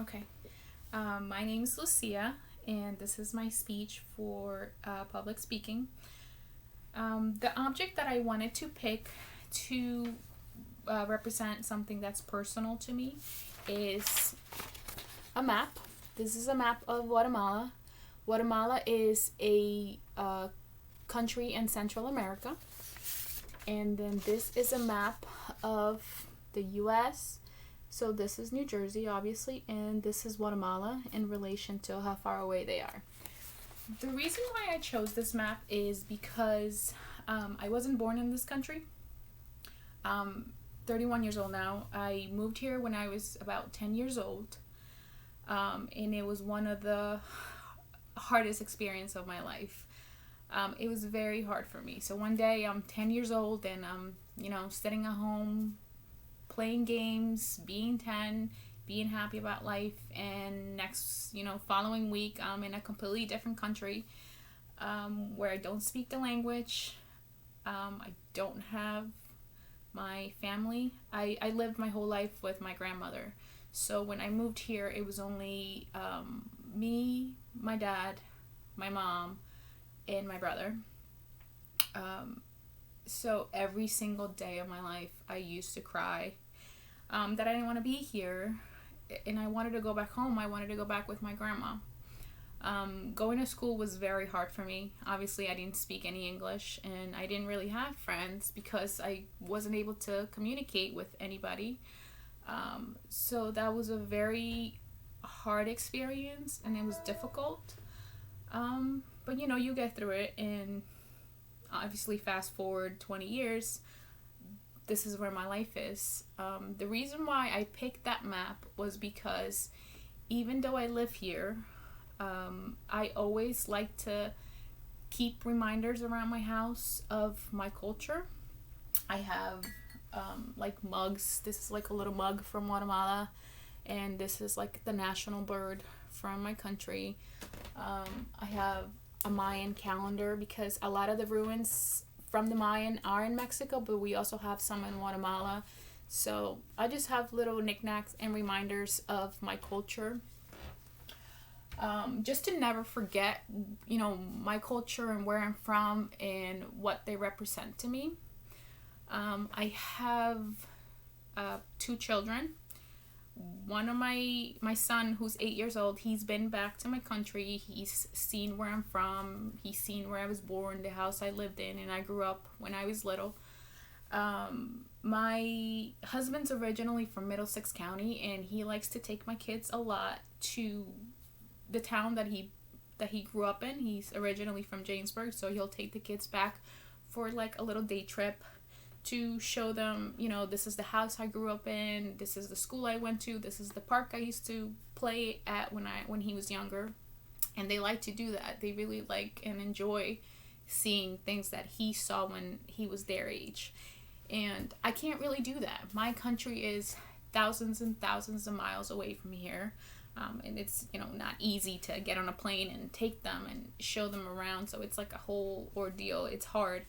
Okay. My name is Lucia, and this is my speech for public speaking. The object that I wanted to pick to represent something that's personal to me is a map. This is a map of Guatemala. Guatemala is a country in Central America. And then this is a map of the US. So this is New Jersey, obviously, and this is Guatemala in relation to how far away they are. The reason why I chose this map is because I wasn't born in this country. 31 years old now. I moved here when I was about 10 years old, and it was one of the hardest experience of my life. It was very hard for me. So one day I'm 10 years old and I'm, sitting at home, playing games, being 10, being happy about life. And next, following week, I'm in a completely different country where I don't speak the language. I don't have my family. I lived my whole life with my grandmother. So when I moved here, it was only me, my dad, my mom, and my brother. So every single day of my life, I used to cry that I didn't want to be here, and I wanted to go back home. I wanted to go back with my grandma. Going to school was very hard for me. Obviously, I didn't speak any English, and I didn't really have friends because I wasn't able to communicate with anybody. So that was a very hard experience, and it was difficult. But you get through it, and obviously, fast forward 20 years, this is where my life is. The reason why I picked that map was because even though I live here, I always like to keep reminders around my house of my culture. I have like mugs. This is like a little mug from Guatemala, and this is like the national bird from my country. I have a Mayan calendar because a lot of the ruins from the Mayan are in Mexico, but we also have some in Guatemala. So I just have little knickknacks and reminders of my culture. Just to never forget, my culture and where I'm from and what they represent to me. I have two children. One of my son, who's 8 years old, he's been back to my country. He's seen where I'm from. He's seen where I was born, the house I lived in, and I grew up when I was little. My husband's originally from Middlesex County, and he likes to take my kids a lot to the town that he grew up in. He's originally from Jamesburg, so he'll take the kids back for like a little day trip to show them, this is the house I grew up in, this is the school I went to, this is the park I used to play at when he was younger. And they like to do that. They really like and enjoy seeing things that he saw when he was their age. And I can't really do that. My country is thousands and thousands of miles away from here. And it's not easy to get on a plane and take them and show them around, so it's like a whole ordeal. It's hard.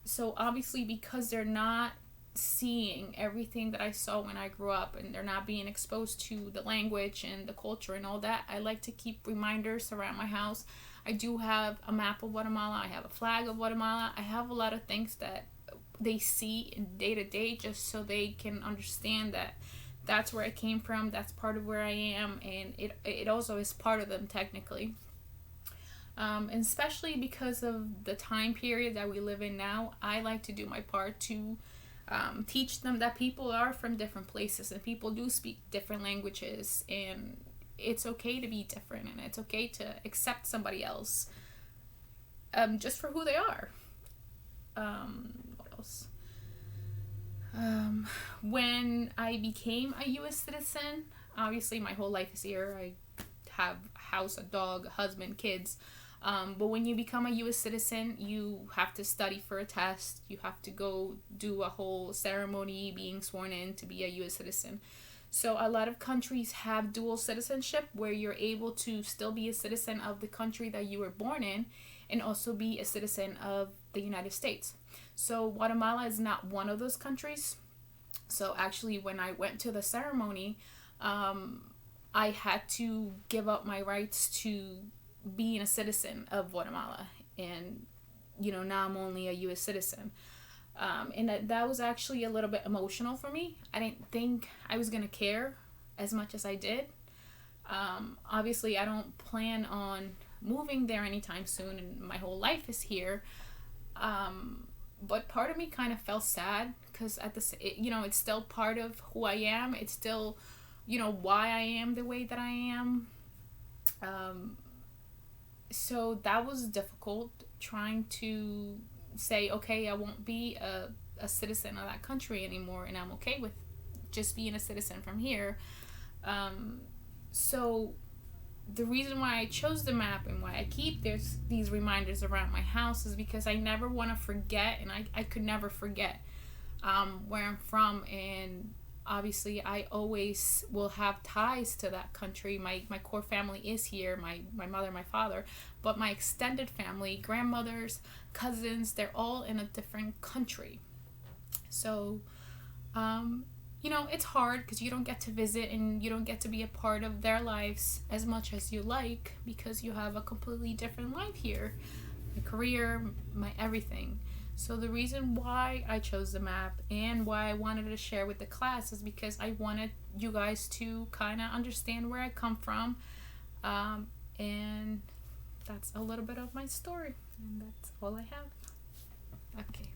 So obviously, because they're not seeing everything that I saw when I grew up, and they're not being exposed to the language and the culture and all that, I like to keep reminders around my house. I do have a map of Guatemala. I have a flag of Guatemala. I have a lot of things that they see in day to day, just so they can understand that that's where I came from, that's part of where I am, and it also is part of them technically. And especially because of the time period that we live in now, I like to do my part to teach them that people are from different places and people do speak different languages, and it's okay to be different, and it's okay to accept somebody else just for who they are. What else? When I became a U.S. citizen, obviously my whole life is here. I have a house, a dog, a husband, kids. But when you become a U.S. citizen, you have to study for a test. You have to go do a whole ceremony being sworn in to be a U.S. citizen. So a lot of countries have dual citizenship where you're able to still be a citizen of the country that you were born in and also be a citizen of the United States. So Guatemala is not one of those countries. So actually, when I went to the ceremony, I had to give up my rights to being a citizen of Guatemala. And, now I'm only a U.S. citizen. And that was actually a little bit emotional for me. I didn't think I was going to care as much as I did. Obviously, I don't plan on moving there anytime soon, and my whole life is here. But part of me kind of felt sad because it's still part of who I am. It's still, why I am the way that I am. So that was difficult, trying to say, okay, I won't be a citizen of that country anymore, and I'm okay with just being a citizen from here. So the reason why I chose the map and why I keep these reminders around my house is because I never want to forget, and I could never forget where I'm from. And obviously I always will have ties to that country. My core family is here, my mother, my father, but my extended family, grandmothers, cousins, they're all in a different country. So it's hard because you don't get to visit and you don't get to be a part of their lives as much as you like, because you have a completely different life here, my career, my everything. So the reason why I chose the map and why I wanted to share with the class is because I wanted you guys to kind of understand where I come from. And that's a little bit of my story, and that's all I have. Okay.